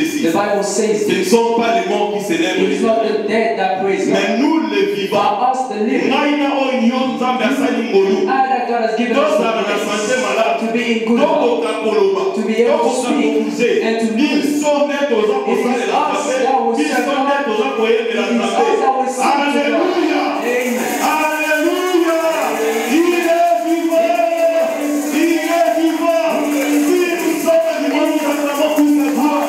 ceci. The Bible says Ce ne this. sont pas les morts qui célèbrent It is not l'Éternel. the dead that praise God, Mais nous les vivants. but us the living. Maïna oyo nzambe asali ngolu. That God has given us Tozala na the santé grace malade. to be in good health, Tokoka koloba. to be able to Tokoka speak kokuze. and to move. Biso nde toza kosalela Nzambe. Biso nde toza koyembela It is us Nzambe. that will sing to God. Alléluia. Amen. Alléluia. Il est vivant. Il est vivant. Si nous sommes vivants, nous acclamons pour sa gloire.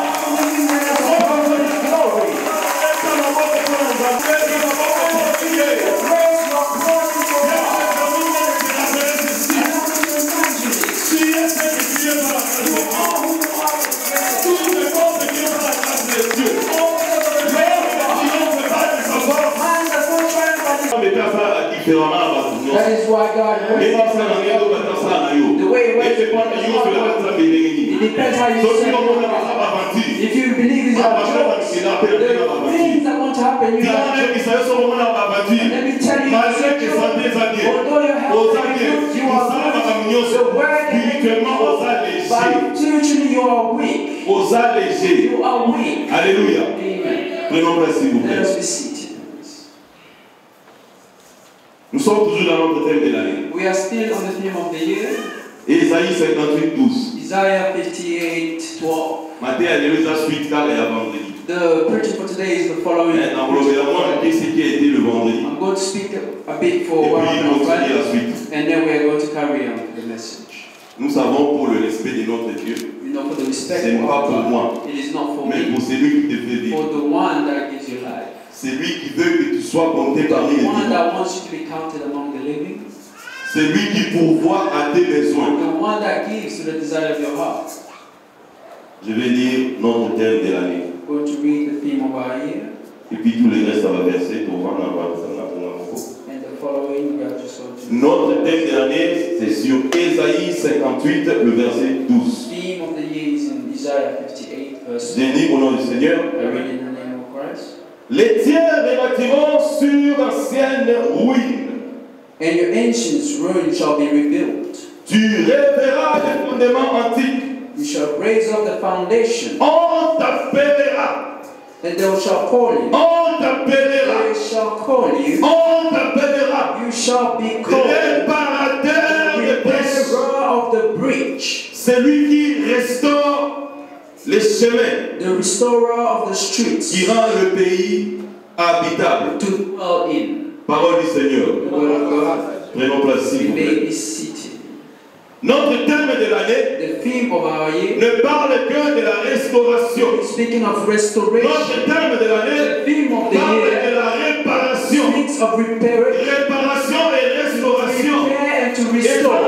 That is why God the way it works, it depends how you serve God. If you believe these are jokes, the things that want to happen, you have to. Let me tell you, although your health is good, you are good. The word is but spiritually you are weak. You are weak. Alléluia. Amen. Prenons place s'il vous Let us plaît. be seated. Nous sommes toujours dans notre thème de l'année. We are still on the theme of the year. Ésaïe 58, 12. Isaiah 58:12. Matin, alléluia, suite car il y a vendredi. The preaching for today is the following. Qu'est-ce qui a été le vendredi? I'm going to speak a bit for Et what puis, happened on continuer la Friday, suite. and then we are going to carry on the message. Nous savons pour le respect de notre Dieu, You know, for the respect c'est of pas pour God, moi, it is not for mais me, pour celui qui te fait vivre. for the one that gives you life. C'est lui qui veut que tu sois compté The parmi les one vivants. that wants you to be counted among the living. C'est lui qui pourvoit à tes besoins. The one that gives to the desire of your heart. Je vais lire notre thème de l'année. We're going to read the theme of our year, Et puis tout le reste, ça va verser. On va en avoir ça. and the following we are just going to. Notre thème de l'année, c'est sur Ésaïe 58, le verset 12. The theme of the year is in Isaiah 58, verse Je dis au nom du Seigneur. I read in the name of Christ. Les tiens rebâtiront sur d'anciennes ruines. And your ancient ruins shall be rebuilt. Tu reverras les fondements antiques. You shall raise up the foundation, On t'appellera. and they shall call you. On t'appellera. They shall call you. On t'appellera. You shall be called Réparateur the des brèches. repairer of the breach, Celui qui restaure les chemins, the restorer of the streets, qui rend le pays habitable. to dwell in. Parole du Seigneur. The word of God. Prenons place s'il You vous may plaît. be seated. Notre thème de l'année The theme of our year, ne parle que de la restauration. speaking of restoration, Notre thème de l'année the theme of the parle de year la réparation. speaks of repair, Réparation et restauration. repair and to Et ça restore.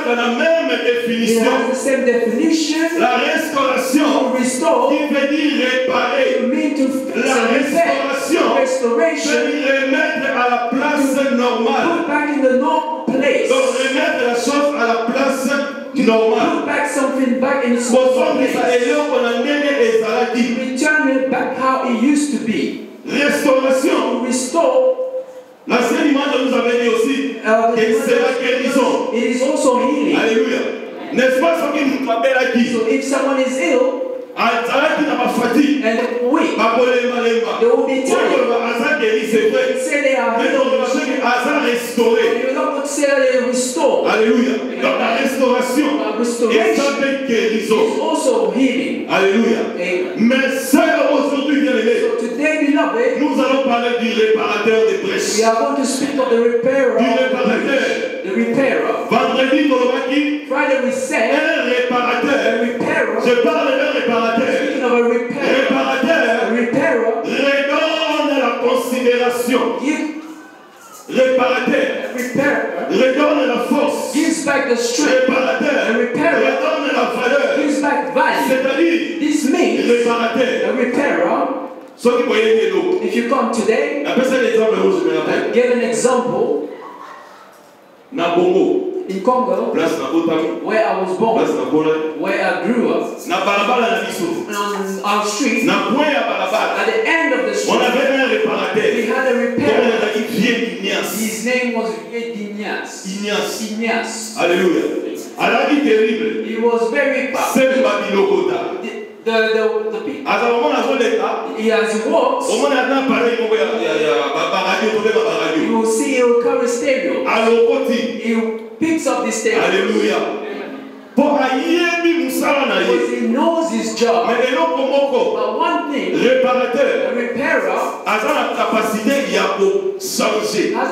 dans la même It définition. has the same definition. La restauration To restore, qui veut dire réparer. to mean to La repair, restauration restoration, veut dire remettre à la place normale. put back in the normal place, Donc remettre la chose à la place normale. put back something back in its Return it back how it used to be. Restauration. To restore, La seule image que nous avait dit aussi, et c'est la guérison. it is also healing. Alléluia. N'est-ce pas ce qui nous appelle à qui? So if someone is ill Qui n'a pas fatigue. and weak, They they will be tired. C'est vrai. Say they are Mais on healed. va dire que hasard restauré. You're not going to say that they are restored. Alléluia. Donc la restauration et Restoration ça fait guérison. is also healing. Alléluia. Amen. Mais ça aujourd'hui, bien aimé, So today, beloved, nous allons parler du réparateur des brèches. we are going to speak of the repairer. Du of the réparateur. breach. The repairer. Vendredi, Tolobaki, Friday we said un a réparateur. repairer. Je parle d'un réparateur. Speaking of a repairer. Réparateur A repairer. redonne la considération. Give Réparateur a repairer. redonne la force. Gives back the strength. Réparateur A repairer. redonne la valeur. Gives back value. C'est-à-dire, This means réparateur. a repairer. Ceux qui voyaient l'eau. If you come today, Appelle ça l'exemple rouge, je me rappelle. give an example. Na Bongo, In Congo, place na Otamu, where I was born, place na Bola, where I grew up, na Balabala na Biso, on our street, na Point à Balabala. at the end of the On street, avait un we réparateur. had a Comme repairer. on a dit, vieille Ignace. His name was Ignace. Ignace. Ignace. Alléluia. À la vie terrible, He was very c'est le powerful. Babilokota. He has walks. You will see he will carry stereo. He picks up the stereo. Alléluia. Because he knows his job. But one thing, the repairer has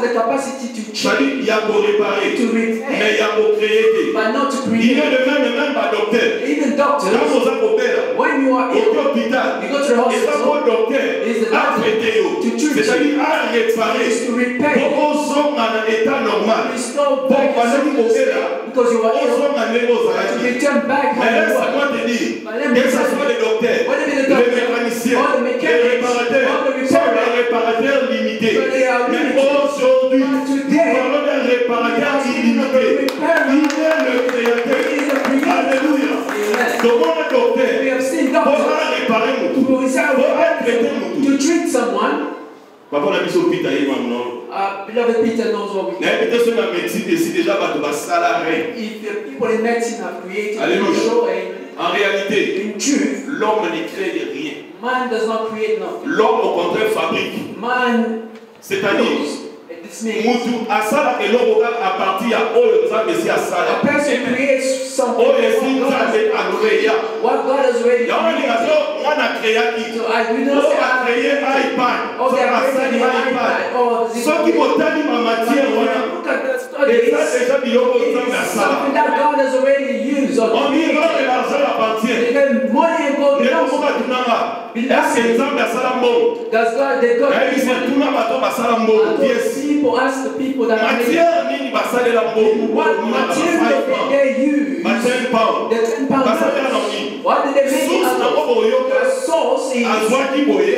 the capacity to change, to repair, but not to create. Even doctors, when you are ill, you go to the hospital, is the doctor to treat you, is to repair you, restore back your circumstance, because you are ill, to return back how you were. But let me tell you, whether it be the doctor, or the mechanics, or the repairer, but they are limited. But today, we are speaking of the repairer. He is the creator. We have seen doctors to treat someone. Beloved Peter knows what we do. If the people in medicine have created, en réalité, l'homme ne crée rien. Man does not create nothing. L'homme au contraire fabrique. Man, c'est-à-dire, this means mutu asala eloko a partir ya oyo nzambe si asala. a person creates something. Oyo si nzambe aloreya. What God has already created. Mwana créaki. So I do not say a créé iPad. Oh, they are creating an iPad. Soki botani ma matière wana. Look at the studies. It's something that God has already used. On dit que l'argent appartient. Money and gold belongs to does God, they God people ask the people that are what material they use, the 10 pounds. What did they make it out of? The sauce is they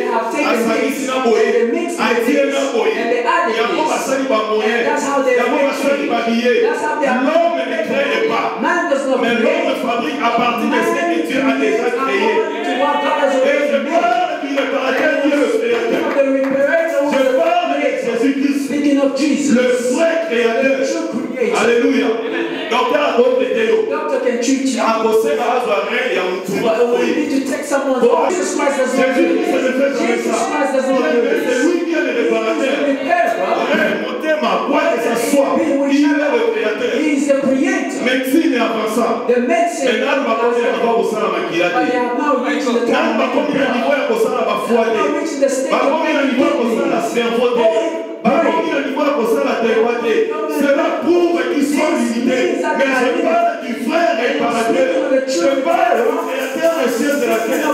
have taken this and they mix it and they added this, and that's how they make it. That's how they are making. Man does not create. To what God has already made. Speaking of Jesus, le vrai créateur. Alléluia. Doctor can treat you. But we need to take someone's life. Jesus Christ does not do this. Jesus Christ does not do this. He is the creator. The medicine. But they have now reached the time. They have now reached the stage of cela prouve qu'ils sont limités. Mais je parle du frère réparateur. Je parle du créateur des cieux de la terre.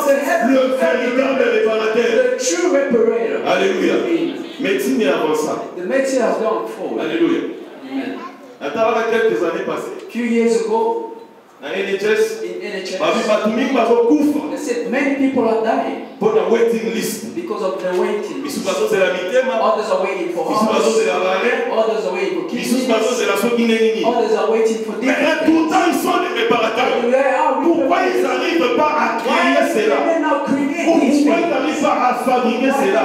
Le véritable réparateur. Alléluia. Médecine est avant ça. The medicine has gone forward. Alléluia. Amen. Attends, quelques années passées. A few years ago, in NHS, they said many people are dying for the waiting list. because of the waiting list. Others are waiting for hearts. Others are waiting for kidneys. Others are waiting for Mais pourtant, ils sont des réparateurs. Pourquoi ils n'arrivent pas à créer cela? Pourquoi ils n'arrivent pas à fabriquer cela?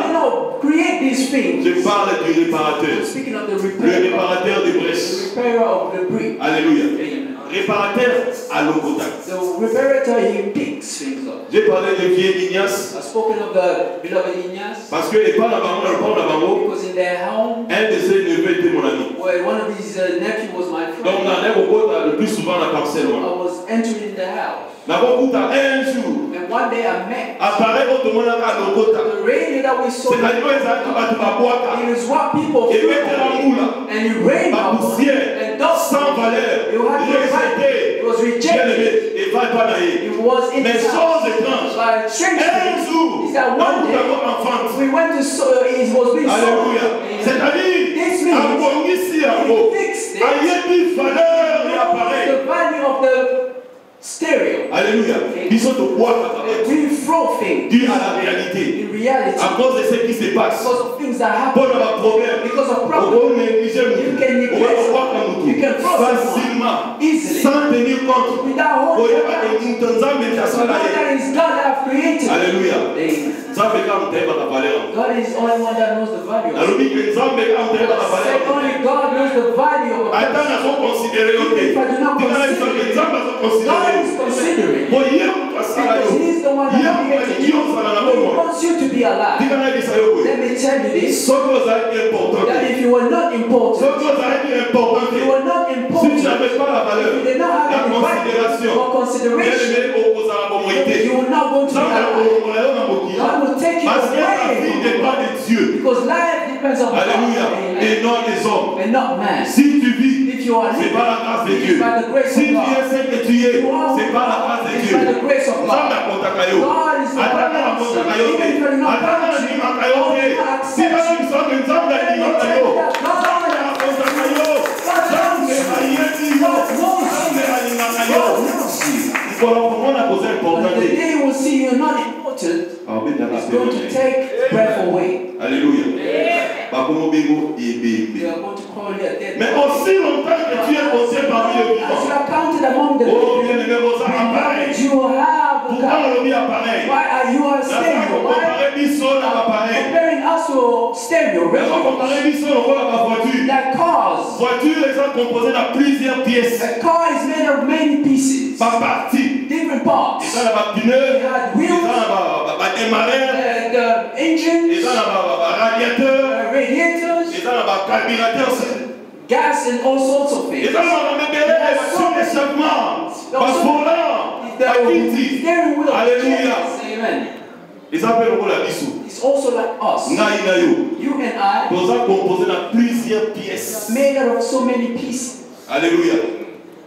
Je parle du réparateur. Le réparateur des brèches. Alléluia. Réparateur à l'eau contact. The reparator, he picks things up. J'ai parlé de vieil Ignace. I've spoken of the beloved Ignace. Parce que les parents because in their home, un de ses neveux était mon ami. well, one of his nephews was my friend. Donc on allait au côté le plus souvent la parcelle. I was entering the house. Un jour. And one day I met. Apparaît autre monde à l'Okota. The radio that we saw. C'est la nuit it is what people feel. And it rained on and dust. Sans valeur. It was rejected. It was in the house. But strange is that one day we went to it was being sold. C'est-à-dire, this means he fixed it. The value of the stereo. Alléluia. Ils sont de bois. We throw things. Dû à la réalité. In reality. À cause de ce qui se passe. Because of things that happen. Pour le problème. Because of problems. You can neglect. You can throw facilement. Easily. Sans tenir compte. Without holding back. That is God that have created. Alléluia. Amen. God is the only one that knows the value of it. Only God knows the value of it. If I do not consider, God is considering. Because He's the one that created you. He wants you to be alive. Let me tell you this. That if you were not important, if you were not important, if you did not have any value or consideration, you will not go to be alive. God will take you away from you. Because life depends on God. Et non les hommes. And not man. Si tu vis, if you are living, c'est par la grâce de Dieu. By the grace Si of tu God. es ce que tu es, c'est par la grâce de Dieu. By the grace of God. God is the one. Even if you're not si the day will see you're not important, it's going to take breath away. Alléluia. They are going to call you a dead. Mais aussi longtemps que tu es posé parmi les vivants. As you are counted among the oh, bien aimé, vous appareil. You have pourquoi on dit appareil? Why are you a stereo? Comparing us to stereo. Like cars. Voiture est composée de plusieurs pièces. A car is made of many pieces. Par partie. Different parts. Il y a des pneus. It had wheels. The engine. Il y a radiateur. Radiators. Il y a carburateur. Gas and all sorts of things. Il y a Alléluia. Amen. Ils appellent la bisou. It's also like us. You and I. Nous sommes composés de plusieurs pièces. Made out of so many pieces. Alléluia.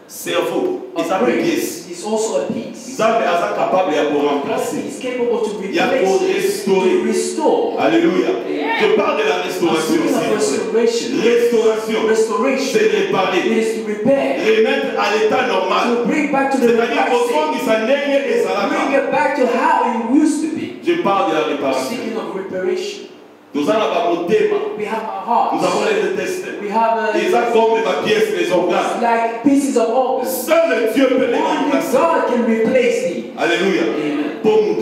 Cerveau. Ils appellent pièces. It's also a piece. Nzambe est capable de remplacer. He's capable to replace. To restore. Alléluia. Je parle de la restauration aussi. Restauration. C'est réparer. It is to repair. Remettre à l'état normal. To bring back to the c'est-à-dire bring it back to how it used to be. Je parle de la réparation. Speaking of reparation. Nous avons we have our hearts. Nous avons les intestins. We have les comme les pièces, les organes. Like pieces of organs. Seul Dieu peut les remplacer. God can replace these. Alléluia. Pour nous, je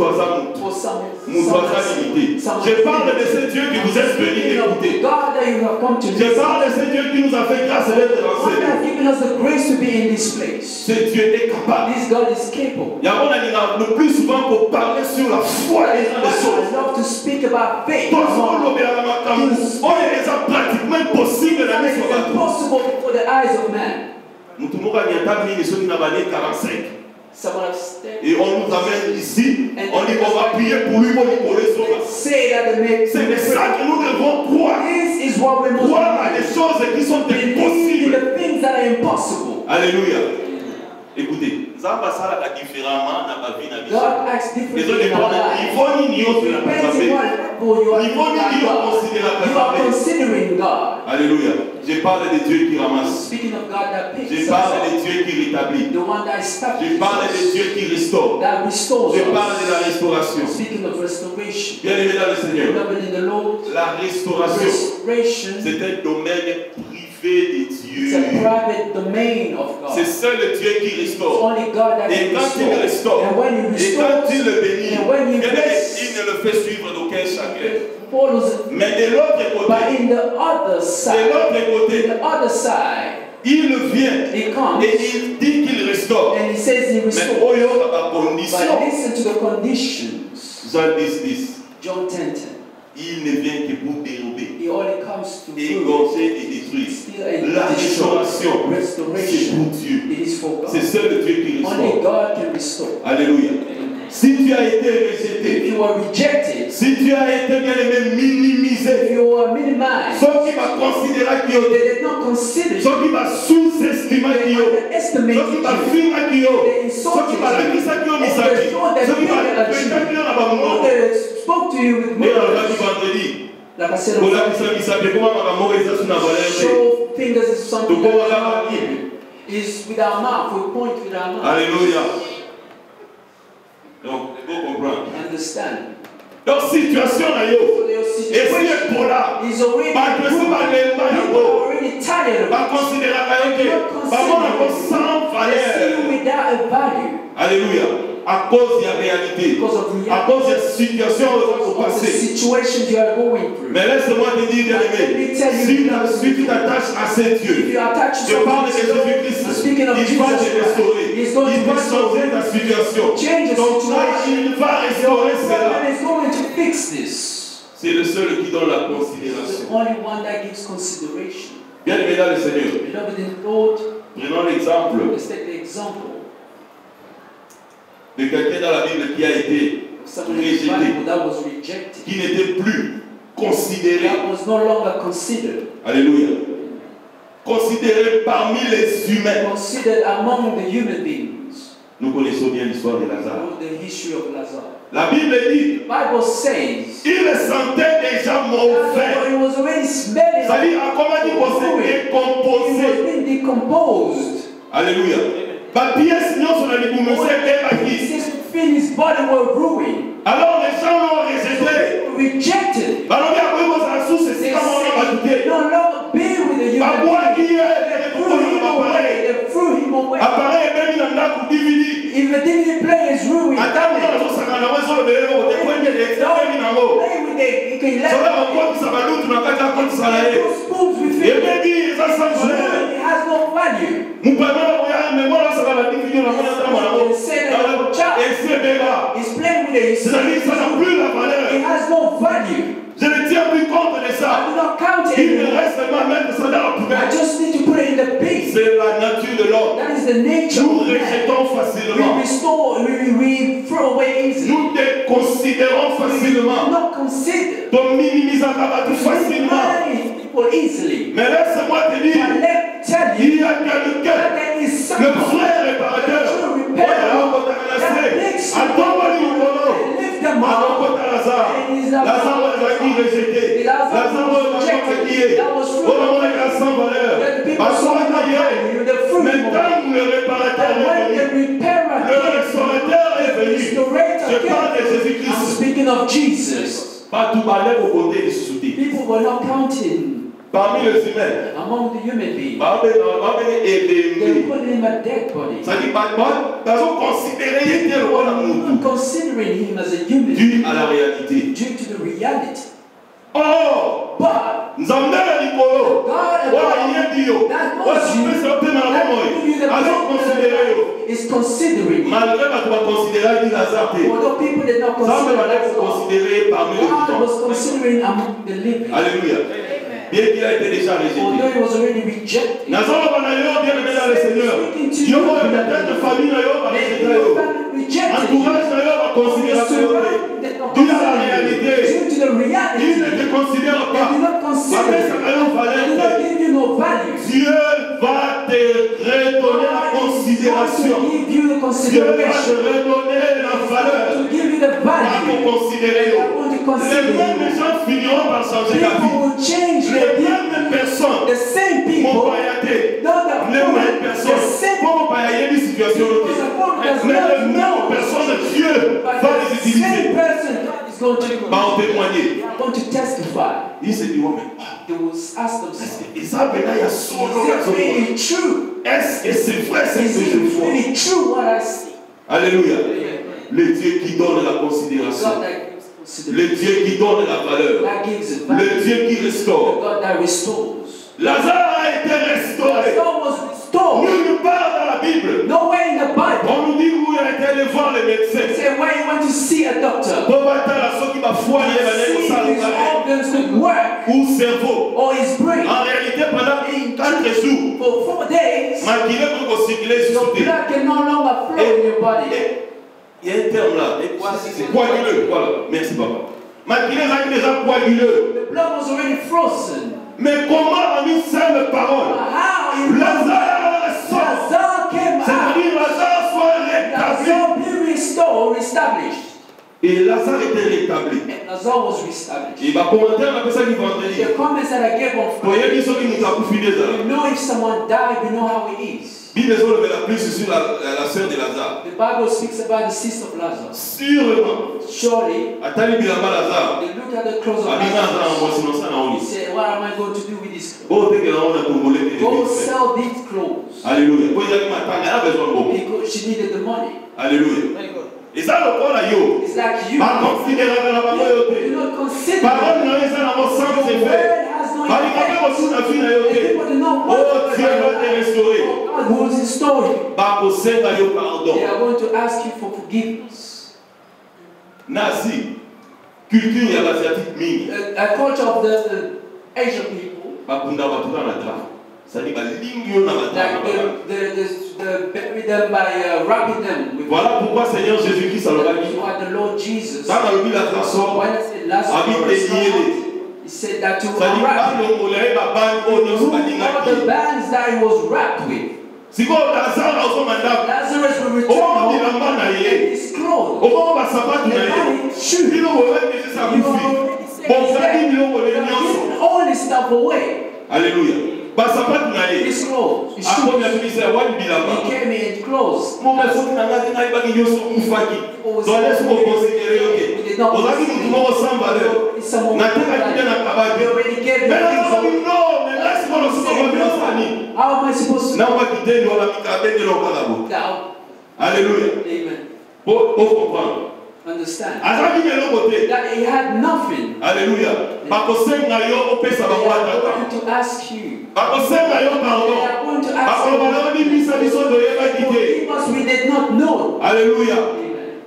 parle de ce Dieu qui vous est venu écouter. Je parle de ce Dieu qui nous a fait grâce d'être enseigné. Ce Dieu est capable. Il y a le plus souvent pour parler sur la foi des choses. Oh, il est pratiquement impossible de la mise for the eyes of man. Nous tout le monde a 45. Et on nous amène ici, on dit qu'on va prier pour lui, c'est de ça que nous devons croire. Croire à des choses qui sont impossibles. Alléluia. Écoutez, God acts differently in our lives. You are considering God. Alléluia. Je parle de Dieu qui ramasse. Speaking of God that picks je parle de Dieu qui rétablit. The one that establishes. Je parle de Dieu qui restaure. That restores. Je parle de la restauration. Speaking of restoration. Bien aimé dans le Seigneur. The Lord. La restauration. C'est un domaine privé de Dieu. It's a private domain of God. C'est seul Dieu qui restaure. Only God that et quand il restaure, and when he restores, et quand il le bénit, il ne le fait suivre d'aucun chagrin. Mais de l'autre côté, but in the other side, il vient comes, et il dit qu'il restaure. And he says he restores. Mais il y a condition. But listen to the conditions. Jean 10:10. John 10:10. Il ne vient que pour dérober, égorger et détruire. La restauration, c'est pour Dieu. C'est seul Dieu qui restaure. Alléluia. Si tu as été rejeté, si tu as été bien aimé minimisé, ceux qui m'ont considéré qui ont, ceux qui m'ont sous-estimé qui ont, ceux qui m'ont filmé qui ont, ceux qui m'ont dit ça qui ont mis ça qui ont, ceux qui m'ont prétendu qui ont, spoke to you with me. Like I said, show fingers is something that is with our mouth. We point with our mouth. Alléluia. Donc, il faut comprendre. Understand. Donc, situation là, et si le pola, already tired of considérer sans valeur. without a value. Alléluia. À cause de la réalité. À cause de la situation au passé. Mais laisse-moi te dire, bien-aimé, si tu t'attaches à ces dieux, je parle de Jésus-Christ, il va te restaurer. Il va changer ta situation. Donc là, il va restaurer cela. C'est le seul qui donne la considération. Bien-aimé dans le Seigneur, prenons l'exemple de quelqu'un dans la Bible qui a été rejeté, qui n'était plus considéré. Alléluia. Considéré parmi les humains. Nous connaissons bien l'histoire de Lazare. La Bible dit, il se sentait déjà mauvais. C'est-à-dire, comment il s'est décomposé. Alléluia. Alors les gens l'ont rejeté. If the DVD player is ruined, it has no value. He's playing with it. It has no value. Je ne tiens plus compte de ça. Il me reste seulement à mettre ça dans la poubelle. C'est la nature de l'homme. Nous rejetons facilement. Nous déconsidérons facilement. Nous minimisons facilement. Mais laisse-moi te dire, il y a quelqu'un, le frère réparateur, rejeté. Maintenant, le réparateur est venu. Le restaurateur est venu. Je parle de Jésus-Christ. Pas tout balai au côté de ce soutien. Parmi les humains, among the human beings, ça dit considering him as a human dû à la réalité. Due to the reality. Oh, but God is considering. Malgré although people did not consider, God was considering among the living. Alléluia. Bien qu'il a été déjà rejeté. Although he was already rejected. Bien aimé dans le Seigneur. Dieu va peut-être famille entourage d'ailleurs va considérer dû à la réalité. Il ne te considère pas. Dieu va te redonner la considération. Dieu va te redonner la valeur. Va te considérer. Les mêmes gens finiront par changer la vie. Les mêmes personnes vont payater. Les mêmes personnes vont payater des situations. Mais les mêmes personnes, Dieu va les utiliser. Va en témoigner. Il se dit, est-ce que c'est vrai ce que je vois? Alléluia. Le Dieu qui donne la considération. Le Dieu qui donne la valeur. Le Dieu qui restaure. Lazare a été restauré. Nulle part dans la Bible. On nous dit où il a été allé voir les médecins. Ou cerveau. En réalité, pendant 4 jours, maquillé pour circuler sur le terrain. Il y a un terme là. C'est coaguleux. Voilà. Merci papa. Maquillé est déjà coaguleux. Mais comment en une seule parole Lazare sort. C'est-à-dire Lazare soit rétabli. Et Lazare était rétabli. Et ma commentaire, on appelle ça du vendredi. Pour y aller, qui nous a bouffé des âmes. You know if someone died, you know how it is. Bible la plus sur la sœur de Lazare. The Bible speaks about the sister of Lazarus. Sûrement. Surely. Atali bilamba Lazare. They look at the clothes of Lazarus. They say, what am I going to do with this clothes? Go sell these clothes. Alléluia. Because she needed the money. Alléluia. Et ça, le corps là, yo. It's like you. Pas considérer la parole yo. Do not consider. Parole non, ils ont un sens Your effet. word has no Pas les effect. papes aussi na fille na yo. The people do not want Oh, to Dieu va te restaurer. God will restore you. Pas poser na yo pardon. They are going to ask you for forgiveness. Nazi, culture ya l'asiatique mingi. A culture of the Asian people. Bakunda batuna na tra. C'est-à-dire balingi yo na Like tra. the bury them by wrapping them with. Voilà pourquoi Seigneur Jésus-Christ a le That's why the Lord Jesus. Ça dans le Bible la chanson. When I said last he said that you were C'est-à-dire wrapped. pas le mollet ba ban o no so All balinga. the bands that he was wrapped with. Si ko Lazare au mandam. Lazarus will Oh, return il a mal na home ye. and his clothes. Oh, ba sapato na ye. Il o wele que ça You vous already fit. said Bon, he's ça dit dead. il o wele You're nyonso. giving all his stuff away. Alléluia. Ba sapato na ye. His clothes, his Ako shoes. na finisa wani bilamba. He came in clothes. Mon maître na ngati na ibaki nyonso mufaki. Donc laisse moi considérer OK. Ozaki mutu moko sans valeur. Na teka kija na kabaki. He already gave Mais the things non, away. non, mais laisse moi le souvent bien fani. How am I supposed to Na wa kitendo wala mikabende lo kalabo. now? Alléluia. Amen. Pour comprendre. Understand Azaki de l'autre côté. that he had nothing. Alléluia. Bakosenga yo opesa They bakwa are tata. going to ask you. Bakosenga yo They pardon. are going to ask Bakobala ni bisa biso do yeba kite. forgive us, we did not know. Alléluia. Amen.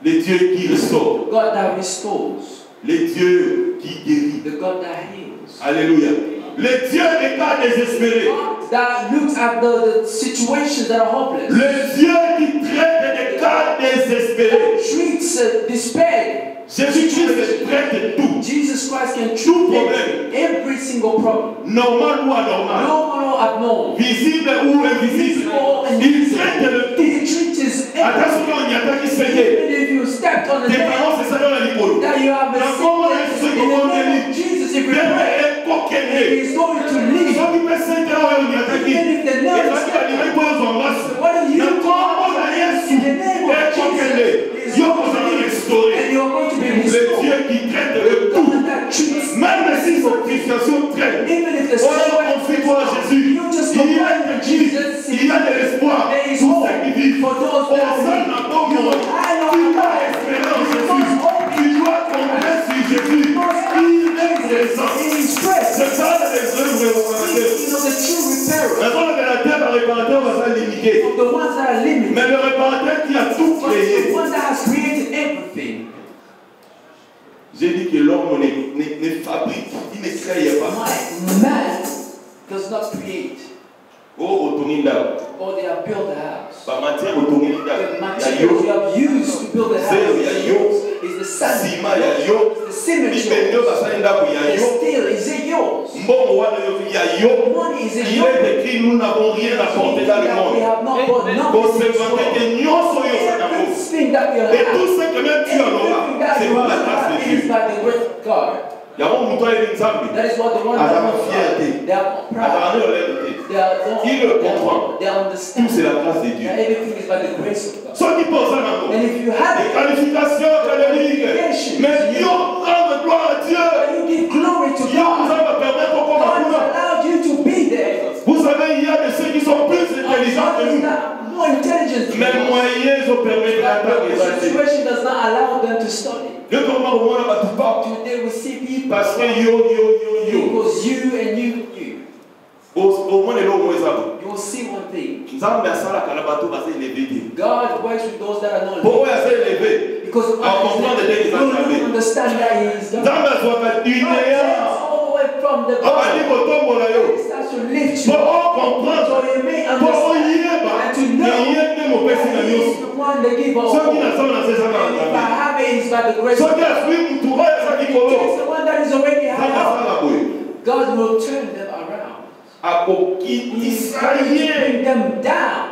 Le Dieu qui restaure. God that restores. Le Dieu qui guérit. The God that heals. Alléluia. Le Dieu des cas désespérés. God that looks at the situations that are hopeless. Le Dieu qui traite des cas désespérés. Treats despair. Jésus-Christ traite tout. Jesus Christ can Tout treat problème. every single problem. Normal ou anormal. Normal or abnormal. Visible ou invisible. Il traite le tout. He treats Attention everything. quand on y attaque, il se fait. Even if you stepped on the Tes neck, parents, c'est ça dans la lipolo. that you have a Dans comment sickness est-ce in que the vous name allez of Jesus, if you Bien pray, est coquenné. he is going to leave. Ceux qui peuvent s'interroger, on y attaque. Even if the Et nerves ça, il va dire en masse. what do you Dans do? comment on a Yesu In the name of est coquenné. Jesus, Dieu vous a restauré. and you're going to be Le restored. Dieu qui traite de tout. God that treats, Même si cette situation traîne. even if the Oh, confie-toi à Jésus. you just Il y a confide de in Dieu. Jesus, Il y a de l'espoir there is pour hope ceux qui vivent. for those Oh, that ça believe. n'a pas mort. Tu dois espérer en Jésus. Tu dois compter sur Jésus. Il est présent. C'est ça les œuvres réparateurs. You know, the true repairer, Maintenant, le réparateur, le réparateur va se limiter. the ones that are limited, Mais le réparateur qui a tout but créé. the one that has created everything. J'ai dit que l'homme ne fabrique, il ne crée pas. Man does not create, Oh, Otoninda. or they have built a house. Par matière, Otoninda. The Il y a materials you yo. have used to build a Zéro, il y a house yo. is the sand, Sima, il y a yo. the cement, Bibelio, basalinda, il y a the yo. steel, is it yours? Mbongo, wana, il y a yo. Money, is it Il yours? est écrit, nous n'avons rien apporté dans le We monde. have not bought Pour nothing se in this vanter world. que nyonso yo sanamo. Everything that you Et have, tout ce que même tu en auras, everything that c'est you par la grâce have de is Dieu. by the grace of God. Il y a un mouton et une zambi. That is what the one Ah, that la knows fierté. they are not proud. Attendez, on l'a écouté. They are not, Il le comprend. they Tout understand c'est la grâce de Dieu. that everything is by the grace of God. Ceux qui posent un amour. And if you have Les it, qualifications académiques. Mais Dieu rend gloire à Dieu. you give glory to Dieu vous God. a permis pour qu'on God m'appelle. allowed you to be there. Vous savez, il y a de ceux qui sont plus intelligents que Others nous. that are more intelligent than Mais you. moyens ont permis de But the l'attaquer. situation does not allow them to study. Dieu comment au moins là-bas tout pas. Today we see people Parce que yo. because you and you. Au moins les lots moins ça. You will see one thing. Nzambe asala kalabato basa élevé. God works with those that are not Pourquoi il s'est élevé? because of En comprenant des you choses don't understand that He is God. Nzambe aswaka God takes inéa. all the way from the On va dire bottom. kotombo na yo. He starts to lift you. Pour comprendre. So you may Pour understand yeba. and to know Yeye nde mopesi na that He is nyonso. the one that gives all. Soki na sama na sesa And if I na. have it, it's by the grace of Soki God. aswi mutu oyo eza It's likolo. the one that is already Nzambe high up. asala boye. God will turn them around. He's Akokitisa trying to ye. bring them down.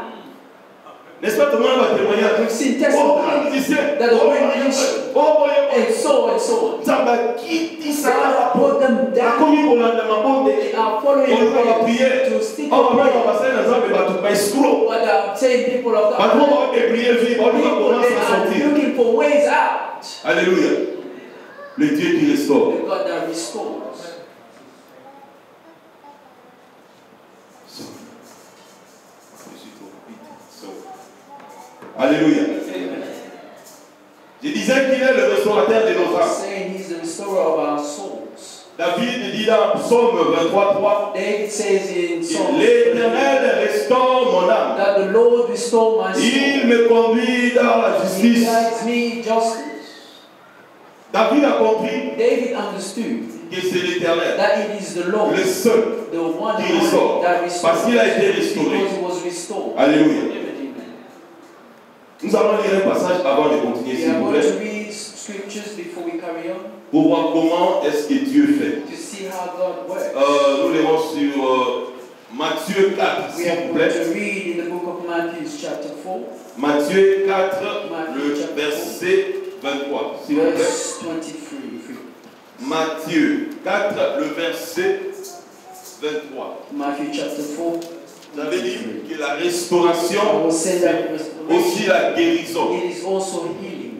N'est-ce pas tout le monde va témoigner? We've seen Oh, testimonies grandissez. that Oh, already mentioned. boye. And so on. Nzambe akitisa. God put them down. Akomi kolanda mabonde. They are following On the va way prier. to stick Oh, to papa, prayer. basali na Nzambe bato ba escroc. But saying people of Bato God, ba déplier vie, bato ba people commencer they à are sortir. looking for ways out. Alléluia. Le Dieu qui restaure. The God that restores. Alléluia. Amen. restaurateur de nos âmes. Saying he's the restorer of our souls. David dit dans Psaume 23:3, David says in Psalm l'Éternel restaure mon âme. that the Lord restore my soul. Il me conduit dans la He justice. guides me justice. David a compris David understood que c'est l'Éternel, that it is the Lord, le seul the one qui restaure, that restores, parce qu'il a été restauré. because he was restored. Alléluia. Amen. Nous allons lire un passage avant de continuer, We s'il are vous going plaît, to read scriptures before we carry on pour voir comment est-ce que Dieu fait. to see how God works. Nous lirons sur Matthieu 4, We s'il are vous going plaît. to read in the book of Matthew, chapter 4, Matthieu 4, le verset 23, s'il vous plaît. verse 23. Matthieu 4, le verset 23. Matthew chapter 4. Vous avez dit que la restauration, I will say that c'est aussi la guérison. it is also healing.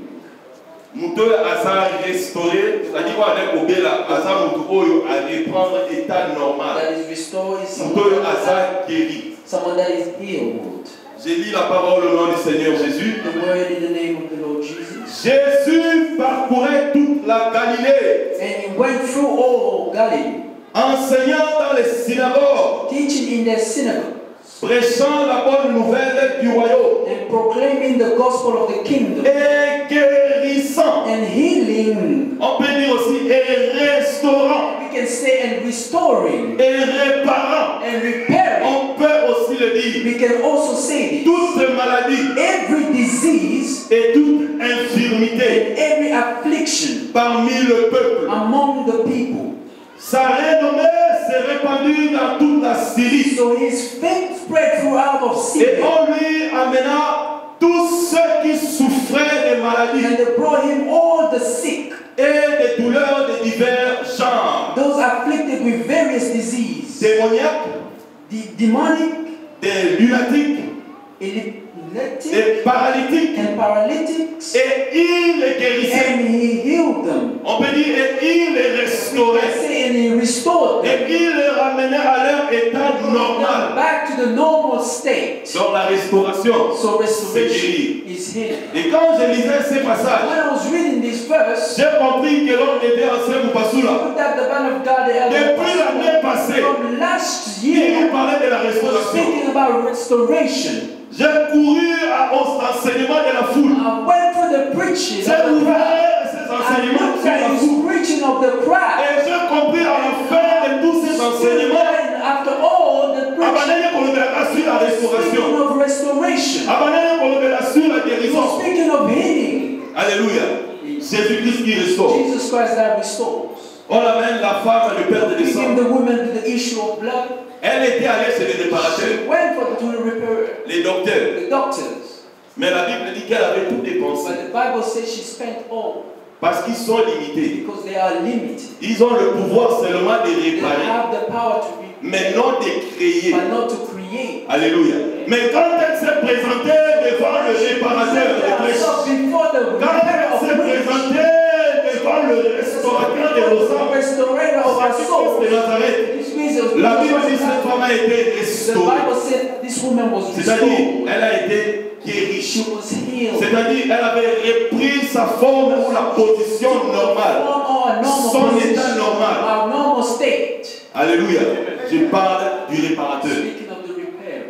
Muto asa restauré, c'est-à-dire qu'on est au bela, asa muto oyo à reprendre état normal. That is restored is Muto asa guéri. someone that is healed. J'ai lu la parole au nom du Seigneur Jésus. The word in the name of the Lord Jesus. Jésus parcourait toute la Galilée, And he went through all Galilee, enseignant dans les synagogues, teaching in their synagogue, prêchant la bonne nouvelle du royaume and proclaiming the gospel of the kingdom, et guérissant. and healing. On peut dire aussi et restaurant We can say and restoring, et réparant. and repairing. On peut aussi le dire. We can also say this. Toute maladie Every disease et toute infirmité and every affliction parmi le peuple. among the people. Sa renommée s'est répandue dans toute la Syrie. So his fame spread throughout of Et Syria. on lui amena tous ceux qui souffraient de maladies And they brought him all the sick, et des douleurs de divers genres. those afflicted with various diseases, Démoniaques, the demonic, des lunatiques, epileptic, des paralytiques. and paralytics, Et il les guérissait. and he healed them. On peut dire et il les I restaurait. say, and he restored them Et il les ramenait à leur état normal. back to the normal state. Dans la restauration, So c'est restoration guérir. is healing. Et quand je lisais ces passages, When I was reading this verse, j'ai compris que l'on était ensemble pour Passoula. that the man of God, the elder Depuis l'année passée, from last il year, nous parlait de la was restauration. speaking about restoration. J'ai couru aux enseignements de la foule. I went through the preaching of J'ai the crowd. ouvert ces I enseignements looked sur at la his foule. preaching of the crowd. Et j'ai compris à la fin de tous ces enseignements, And after all the preaching, Abandonné pour le sur la restauration. speaking of restoration, Abandonné pour le sur la he guérison. was speaking of healing. Alléluia. Jésus-Christ qui restaure. Jesus Christ that restores. On amène la femme, le père de We give sang. the woman to the issue of blood. Elle était allée chez les réparateurs, Went to the repairer, les docteurs. the doctors. Mais la Bible dit qu'elle avait tout dépensé. But the Bible says she spent all Parce qu'ils sont limités. because they are limited. Ils ont le pouvoir seulement de They réparer, have the power to repair, mais non de créer. but not to create. Alléluia. Mais quand elle s'est présentée devant le réparateur de péchés, Before the quand repairer elle of s'est breach, présentée devant le restaurateur de nos âmes, restorer of our soul. de Nazareth, This means la Bible dit que cette femme a été the restaurée. Bible said this woman was C'est-à-dire, restored. elle a été guérie. She was healed. C'est-à-dire, elle avait repris sa forme ou la position normale. Son état normal. Our normal state. Alléluia. Je parle du réparateur. Speaking of the repair.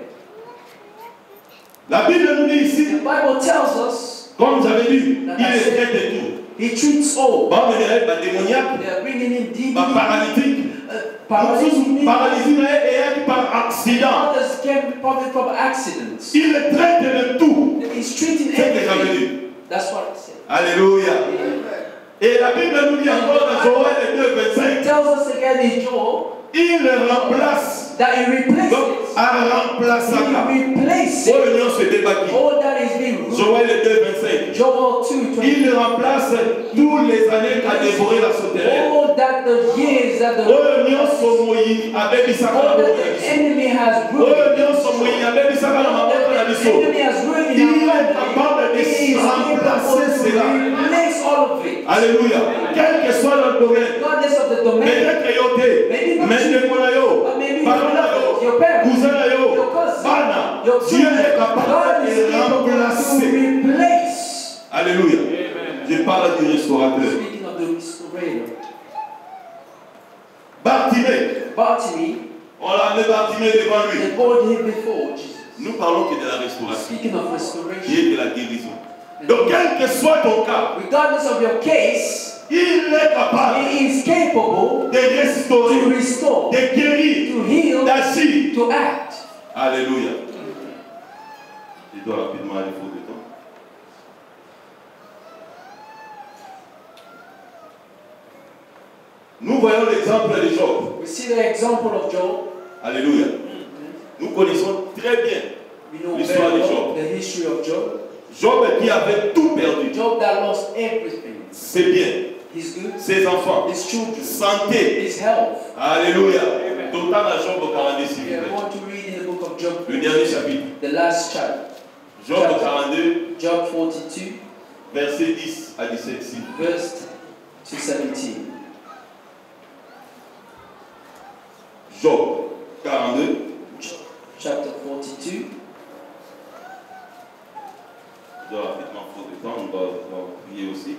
La Bible nous dit ici, The Bible tells us comme j'avais dit, il est traite de tout. he treats all. Bah, démoniaque, They are bringing in bah, demons, paralytique, paralytic, paralysie et par accident. others came probably from accidents. Il est traite de tout. He's treating C'est déjà everything. venu. That's what it said. Alléluia. Et la Bible nous dit encore dans Joël 2, It 25, tells us again in Joel il remplace, that he replaces. donc à remplacer. He replaces Oh, l'union se débattit. all that is being Joël 2, 25. Joel 2, 20. Il remplace tous les années qu'a dévoré la sauterelle. All that the years that Oh, the l'union se mouille avec Bissaka. all that the enemy has Oh, ruined. l'union se mouille avec Bissaka dans ma montre la The mission. enemy has ruined Il in our est family. capable de He is remplacer able to cela. replace all of it. Alléluia. Quel que soit le domaine. Regardless of the domain, Peut-être que yo te, maybe not mais you, de mon yo, but maybe parent na yo, your parents, cousin na yo, your cousin, bana, your Dieu children. est capable God is de able to remplacer. replace. Alléluia. Je parle du restaurateur. Speaking of the restorator. Bartimée. On l'a amené Bartimée devant lui. They brought him before Jesus. Nous parlons que de la restauration. Speaking of restoration. Qui est de la guérison. Donc quel que soit ton cas, regardless of your case, il est capable he is capable de restaurer, to restore, de guérir, to heal, d'agir, to act. Alléluia. Je dois rapidement aller faute de temps. Nous voyons l'exemple de Job. We see the example of Job. Alléluia. Nous connaissons très bien l'histoire de Job. The history of Job. Job qui avait tout perdu. Job that lost everything. C'est bien. His good, ses enfants, his children, santé, his health. Alléluia. Total à Job 42, s'il vous plaît. We want to read in the book of Job. Le dernier chapitre. The last chapter. Job 42. Job 42. Verset 10 à 17. Verse to 17. Job 42. Chapter 42. Je dois rapidement prendre du temps, on va prier aussi.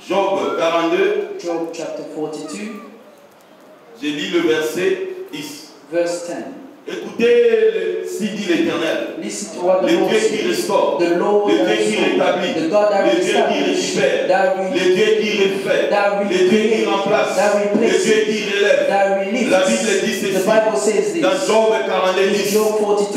Job 42. Job chapter 42. J'ai lu le verset 10. Verse 10. Écoutez si dit l'Éternel, Listen to what the le Lord Dieu says. qui restaure, The Lord le Dieu qui rétablit, the God that le Dieu qui récupère, le Dieu qui refait, le Dieu qui remplace, le Dieu qui relève. La Bible dit ceci dans Job 42,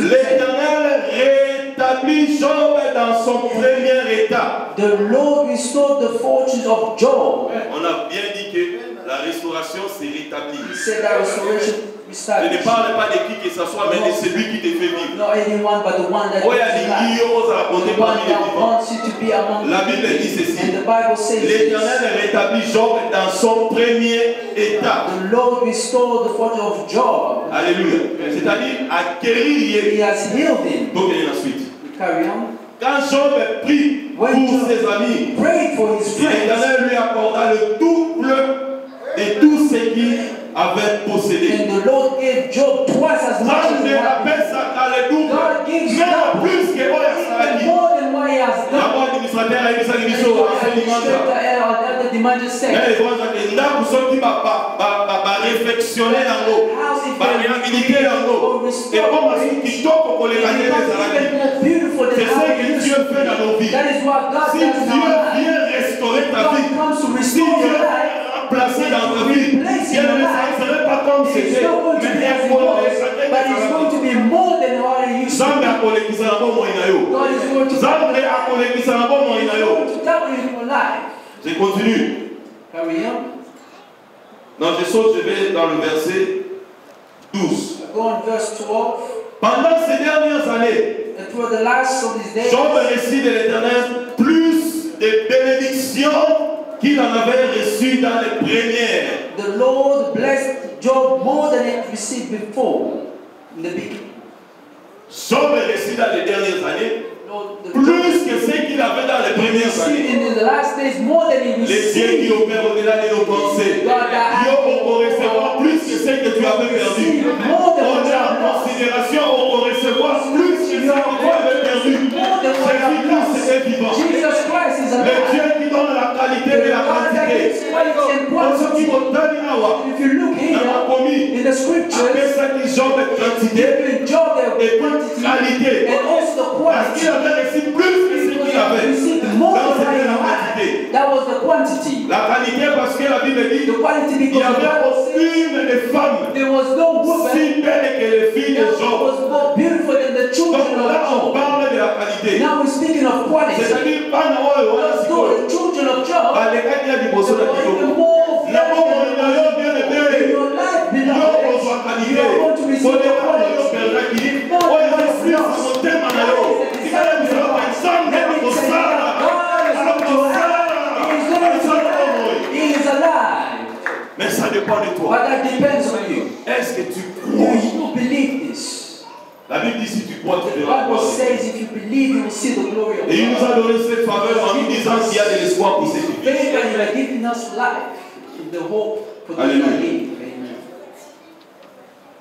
l'Éternel rétablit Job dans son premier état. The Lord restored the fortunes of Job. On a bien dit que la restauration c'est rétablir. He said that restoration. Je ne parle pas de qui que ce soit, mais de celui qui te fait vivre. Not anyone, but the one that wants you to be among la Bible dit ceci. And the Bible says l'Éternel rétablit Job dans son premier état. The Lord restored the fortune of Job. Alléluia. C'est-à-dire acquérir. He has healed him. Donc il est ensuite. Carry on. Quand Job prie pour ses amis, l'Éternel lui accorda le double de tout ce qu'il avait possédé. And the Lord gave Job twice as much as he had. God gives double. Plus que more than what he has done. C'est ce que Dieu fait dans nos vies. Si Dieu vient restaurer ta vie, si Dieu vient remplacer dans ta vie, Dieu ne serait pas comme c'était, but it's going to be more than what it used to be. God is going to double in your life. Je continue. Carry on. Non, je saute, je vais dans le verset 12. Go on verse 12. Pendant ces dernières années, Job récit de l'Éternel plus de bénédictions qu'il en avait reçues dans les premières. The Lord blessed Job more than he received before in the beginning. Job récit dans les dernières années plus que ce qu'il avait dans les premières années. In the last days, more than he received. Les dieux qui opèrent au-delà de nos pensées. Dieu on recevoir plus que ce que tu avais perdu. On a en considération, on recevoir plus que ce que tu avais perdu. Jésus-Christ est vivant. Le Dieu qui donne la qualité et la quantité. Pour ceux qui vont donner la loi, on a commis. Après ça, qui Job est quantité et puis qualité. Parce qu'il avait reçu plus que ce qu'il avait. Donc c'était la quantité. That was the quantity. La qualité parce que la Bible dit il n'y avait aucune femme si belle que les filles de Job. Donc là on parle de la qualité. Now we're speaking of quality. C'est-à-dire pas the children of Job. Les gars qui a du besoin de la mais ça dépend de toi. But that depends on you. Est-ce que tu Do crois? you believe this? La Bible dit si tu crois, tu The verras. Bible says if you believe, you will see the glory of God. Et il nous a donné cette faveur en nous disant qu'il y a de l'espoir pour cette vie. You are giving us life, the hope for the living.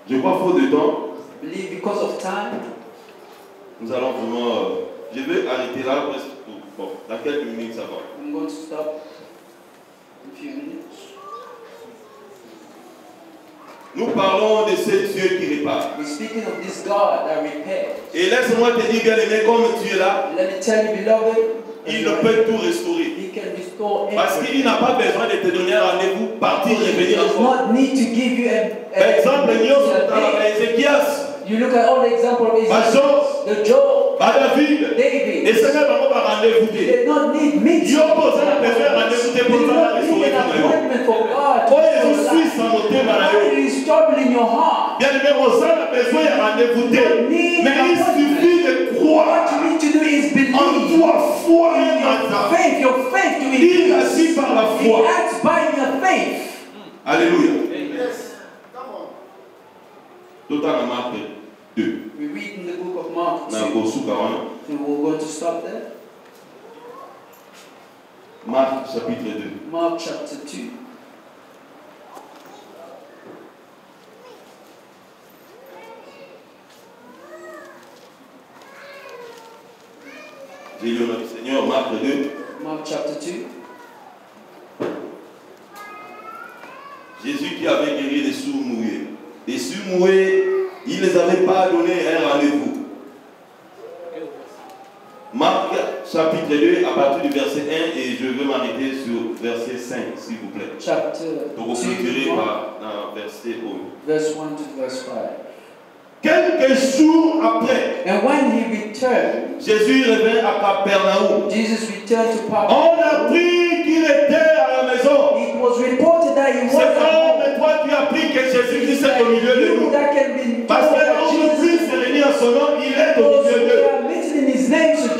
Je crois faute de temps. Believe because of time. Nous allons vraiment... je vais arrêter là. Bon, dans quelques minutes, ça va. I'm going to stop in a few minutes. Nous parlons de ce Dieu qui répare. We're speaking of this God that repairs. Et laisse-moi te dire, bien aimé, comme tu es là, Let me tell you, beloved, il ne peut tout restaurer. He can restore Parce qu'il n'a pas besoin de te donner un rendez-vous, partir et venir does encore. not need to give you Exemple, Ézéchias, you look at all the examples of Israel, the Job, David, David. et Seigneur va pas rendez-vous. They did not need me. Yo, vous avez besoin de rendez-vous pour ça restaurer ton appointment for God. Oh, je suis sans noter, Why is it trouble in your heart? bien aimé, on a besoin de rendez-vous. Mais il suffit de croire. What you need to do is believe. En toi, foi et faith, your faith to il agit par la foi. He acts by your faith. Alléluia. Yes. Come on. D'autant la Marc 2. We read in the book of Mark 2. And we're going to stop there. Marc chapitre 2. Mark chapter 2. J'ai lu notre Seigneur, Marc 2. Mark chapter 2. Jésus qui avait guéri les sourds muets. Les sourds muets, il ne les avait pas donné un rendez-vous. Marc chapitre 2, à partir du verset 1, et je vais m'arrêter sur verset 5, s'il vous plaît. Chapter 2. Donc, on clôturer par verset 1. Verse 1 to verse 5. Quelques jours après, and when he returned, Jésus revint à Capernaum. Jesus returned to Capernaum. On a appris qu'il était à la maison. It was reported that he was c'est at home. mais toi tu as appris que Jésus-Christ est au milieu de nous. Parce que l'on puisse se réunir à son nom, il est au milieu d'eux.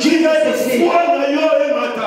Il a été foi na yo et mata.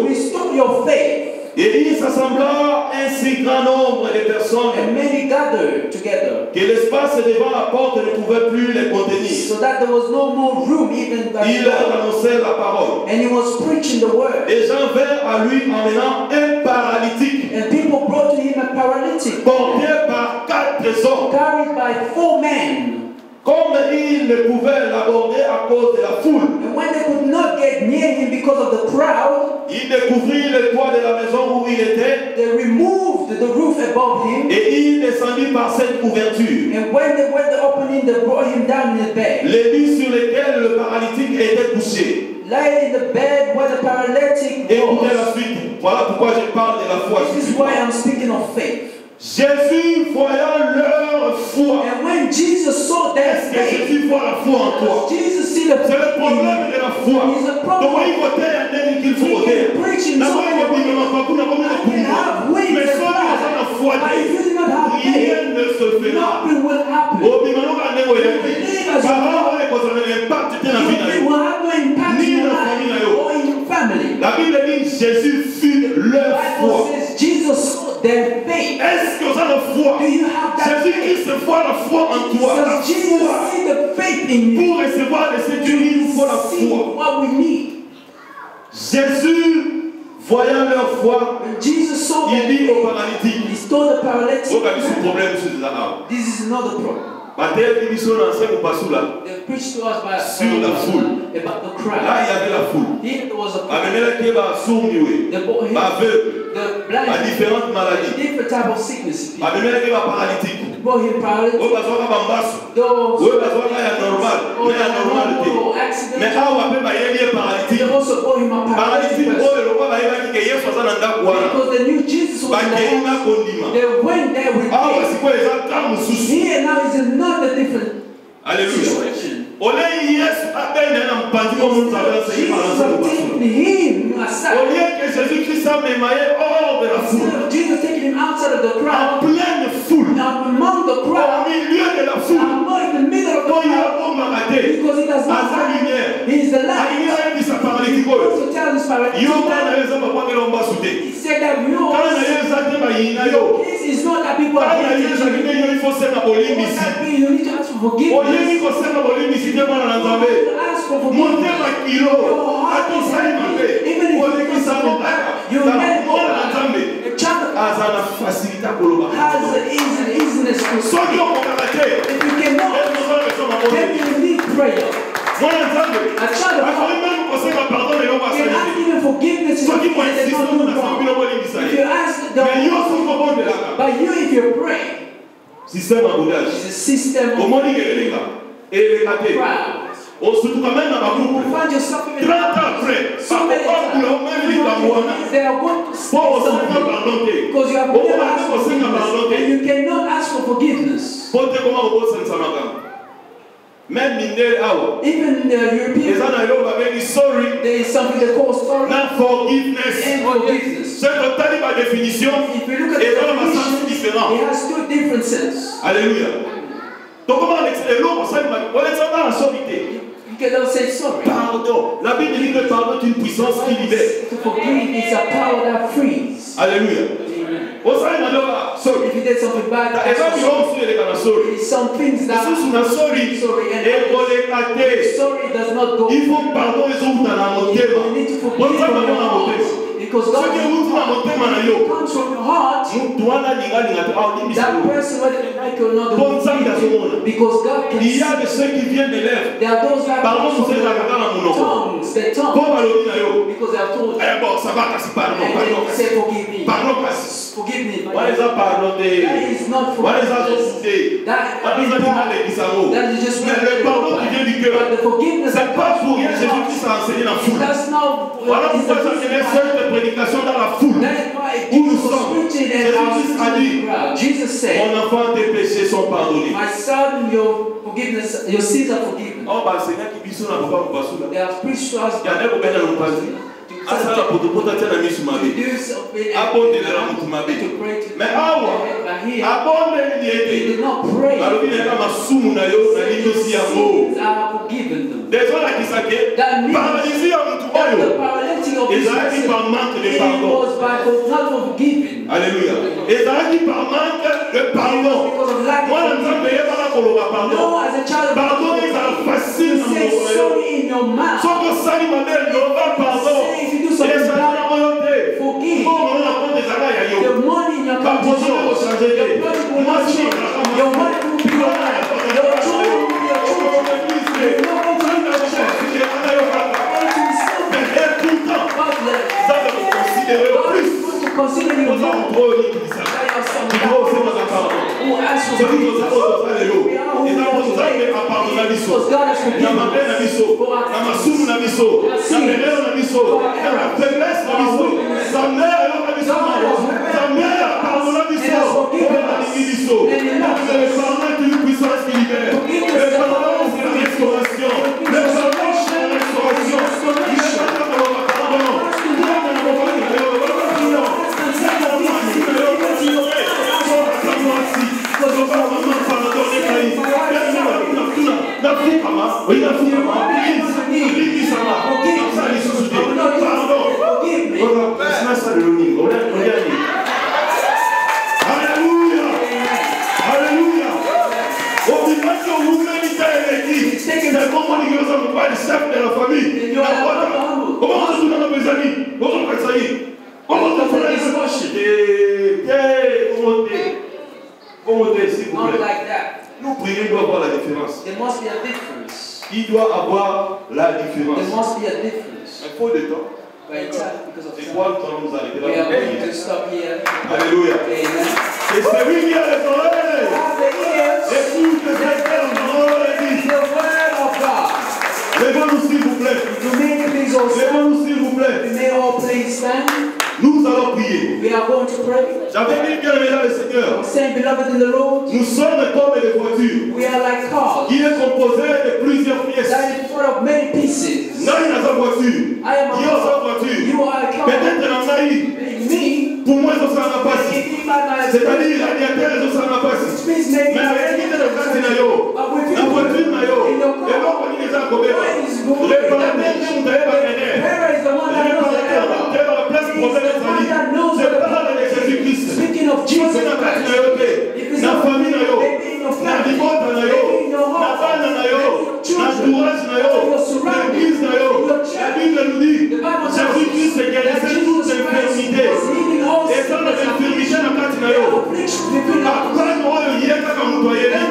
Restore your faith. Et il s'assembla un si grand nombre de personnes and many gathered together, que l'espace devant la porte ne pouvait plus les contenir. So that there was no more room even by il leur annonçait la parole. And he was preaching the word. Les gens vinrent à lui emmenant un paralytique. And people brought to him a paralytic. Porté par 4 hommes. Carried by 4 men. Comme ils ne pouvaient l'aborder à cause de la foule, and when they could not get near him because of the crowd, ils découvrirent le toit de la maison où il était. They removed the roof above him. Et il descendit par cette ouverture. And when they went the opening, they brought him down in the bed. Les lits sur lesquels le paralytique était couché. Lying in the bed where the paralytic was. Écoutez la suite. Voilà pourquoi je parle de la foi. This is why I'm speaking of faith. Jésus voyant leur foi. And when Jesus saw their faith, est-ce que Jésus voit la foi en toi? Jesus see the c'est le problème de la foi. Donc il faut dire qu'il faut voter. Mais ceux qui ont la foi, rien ne se fera. La Bible dit Jésus fut leur foi. Jesus saw their faith. Est-ce que vous avez la foi? Jésus-Christ voit la foi en toi. La foi. Pour recevoir les séduits, il faut la foi. Jésus, voyant leur foi, il dit au paralytique. This is another problem. They preached to us by sur la foule. About the crowd. Là, il y avait la foule. Here there was a the blind, à différentes maladies. Different type of sicknesses. Paralytique. Brought him paralytic. Those normal. Mais paralytique. They also brought him a paralytic. Because they knew Jesus was in the house. They went there with him. Here now is another different situation. Jesus taking him outside of the crowd, among the crowd, in the middle of the crowd, because he does not have, he is the light. He also tells this paralytic, he said that your case is not that people are hating you. You need to ask for forgiveness. Ask for forgiveness. Your heart is happy. Even if you a child has an easiness to speak. If you cannot, then you need ask even forgiveness if you ask the but you, if you pray, it's a system of pride. You will find yourself in 30 ans après, so many times. They are going to say something because you have never asked for forgiveness and you cannot ask for forgiveness. Even the Europeans, there is something they call sorry and forgiveness. If you look at the definition, it has two different senses. Alléluia. Donc comment you cannot say sorry. Pardon. La Bible dit que le pardon est une puissance qui libère. To forgive is a power that frees. Alléluia. Sorry. If you did something bad, it's some things that sorry does not go. Il faut pardon et you need to forgive from your heart. Because God comes from your heart. That person whether they like or not, because God can see. There are those that come from their tongues, because they have told you. And they say forgive me. Forgive me. That is not forgiveness. That is just but the forgiveness that comes from your heart. That's not prédication dans la foule. Où nous sommes. Jesus said, mon enfant, tes péchés sont pardonnés. My son, your sins are forgiven. Oh, bah, Seigneur, qui bisou na papa basula. They have preached to us. Ya nebo bena no pazi. Asa la potopota tena misu mabe. Abonde la mutu mabe. Mais awa. Abonde ni ete. They did not pray. Balobi na kama sumu na yo na lindo si yango. Are forgiven them. Désolé qui sake. Paralysie ya mutu oyo. Ezalaki par manque de pardon. Alléluia. Ezalaki par manque de pardon. Moi, je ne sais pas comment pardon. Pardon est facile dans mon royaume. Sauf que ça, il m'a dit, il n'y aura pas pardon. Et ça, il m'a dit, forgive. Comment on a des agailles à yo? Pardon, on va changer. Moi, si your money will be your children will be your children. Consider you il doit avoir la différence. There must be a difference. Un peu de temps. Et quoi nous arrêter là? We are going to stop here. Alléluia. Amen. Et c'est lui qui a les oreilles. Écoute ce que la parole dit. The word of God. Levez-nous s'il vous plaît. Levez-nous s'il vous plaît. May all please stand. Nous allons prier. We are going to pray. J'avais dit bien aimé dans le Seigneur. Saying, beloved in the Lord. Nous sommes comme des voitures. We are like cars. Qui est composé de plusieurs pièces. That is full of many pieces. Non, il y a sa voiture. I am a car. You are a car. Peut-être dans la vie. Me. Pour moi, ça n'a pas si. C'est-à-dire, la radiateur, ça n'a pas si. Mais rien qui est dans le cas de Nayo. La voiture Nayo. Et donc, on dit les accommodements. Réparateur, nous devons pas gagner. Réparateur, la place pour faire les amis. Je parle de Jésus-Christ. Speaking of Jesus. La famille Nayo. La divorce Nayo. La femme Nayo. L'entourage Nayo. L'église Nayo. La Bible nous dit Jésus-Christ guérissait toutes les infirmités. Et dans l'infirmité, la carte Nayo. Après, nous, il y a comme nous voyons.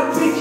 Yes,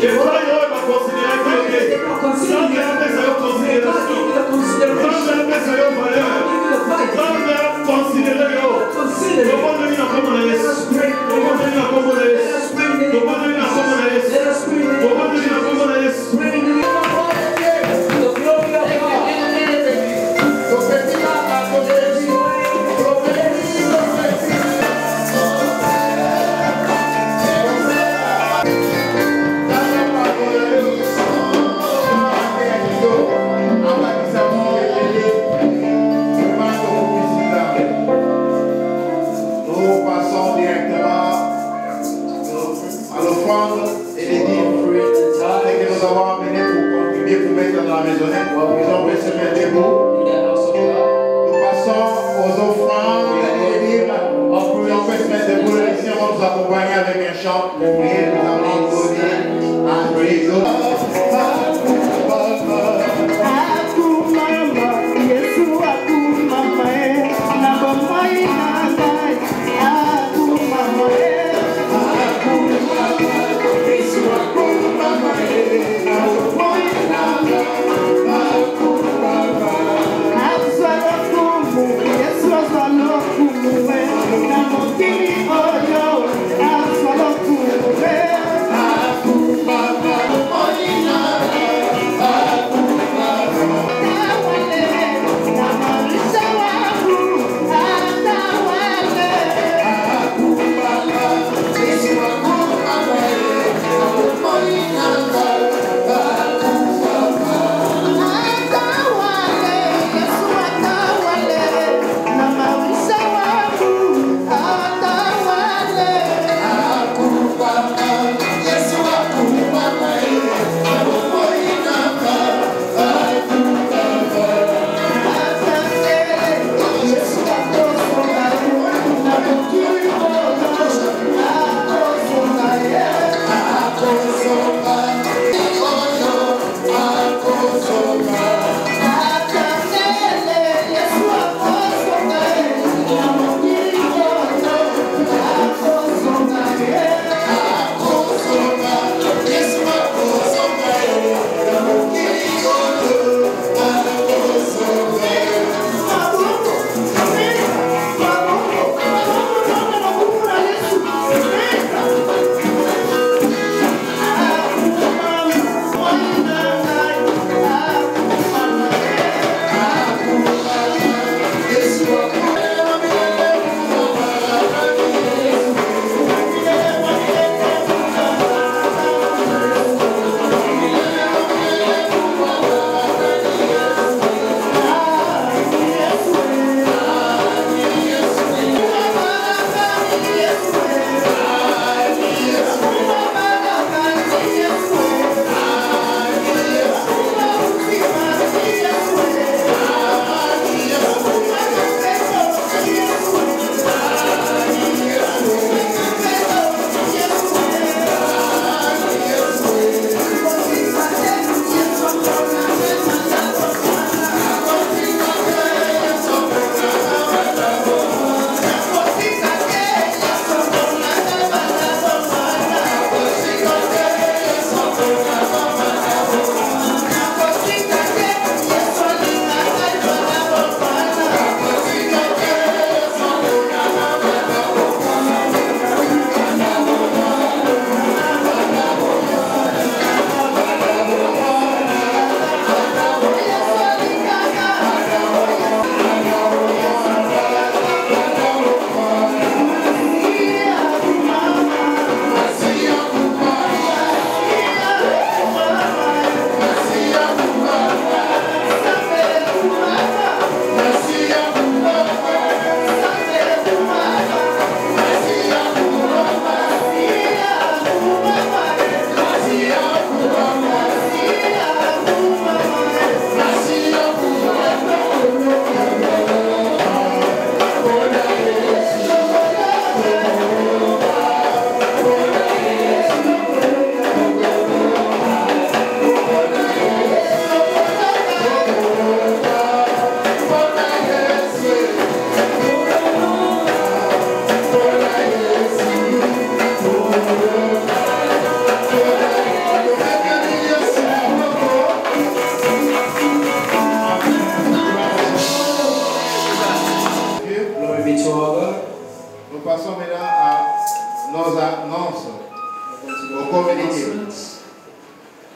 Jesus.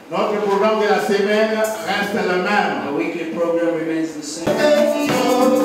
Notre programme de la semaine reste le même. The weekly program remains the same.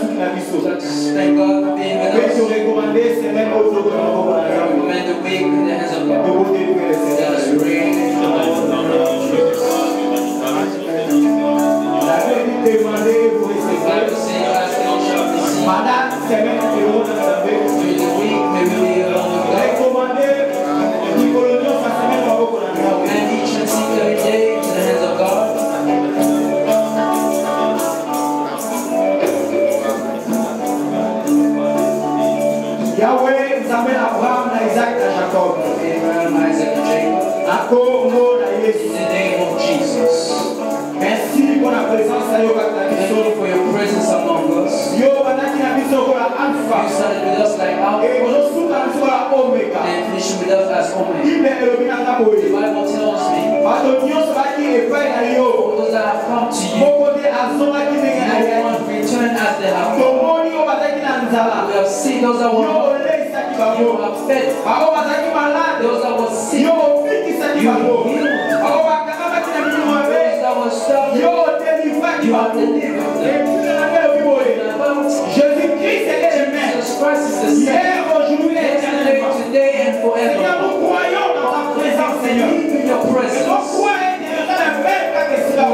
Thank God for being with us. Recommend the week in the hands of God. Let us pray. The Bible says, "As they shall be seen." During the week, may we be along with God. Recommend each and every day to the hands of God. Yahweh, Samuel, Abraham, Isaac, and Jacob. Abraham, Isaac, and Jacob. Encore mot In the name of Jesus. Merci pour la présence à Yoga. Thank you for your presence among us. Yo, banaki na biso ko la alpha. You started with us like Alpha Et ozosuka na biso la omega. and finishing with us as Omega. Bible elobi na The kaboye. Bible tells me, Bato nyonso baki epai na yo. for those that have come to you, Moko te azongaki ndenge na ye. no one return as they have come. Tomoni oyo bazalaki na nzala. We have seen those that were Yo hungry, oleisaki you bango. have fed. Bao bazalaki malade. Those that were sick, Yo ofikisaki you bango. healed. Bao bakamaki na bino Those mabe. that were starving, Yo odelivaki you have bango. delivered them. Et puis na ngelo biboye. Jésus-Christ est le même. Jesus Christ is the same. Hier, aujourd'hui et Yesterday, éternellement. today, and Seigneur, forever. nous croyons dans ta présence, Seigneur. Believe in your Et presence. notre foi est demeurée la même qu'à Israël.